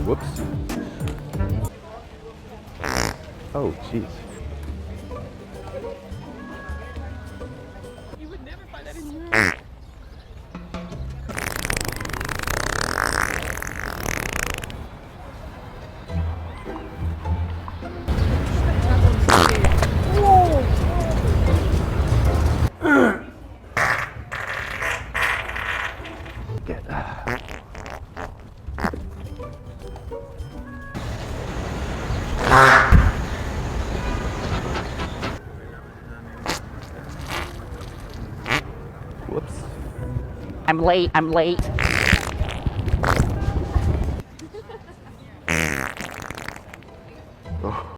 Whoops. Oh, jeez. You would never find that in Europe. Get Whoops. I'm late.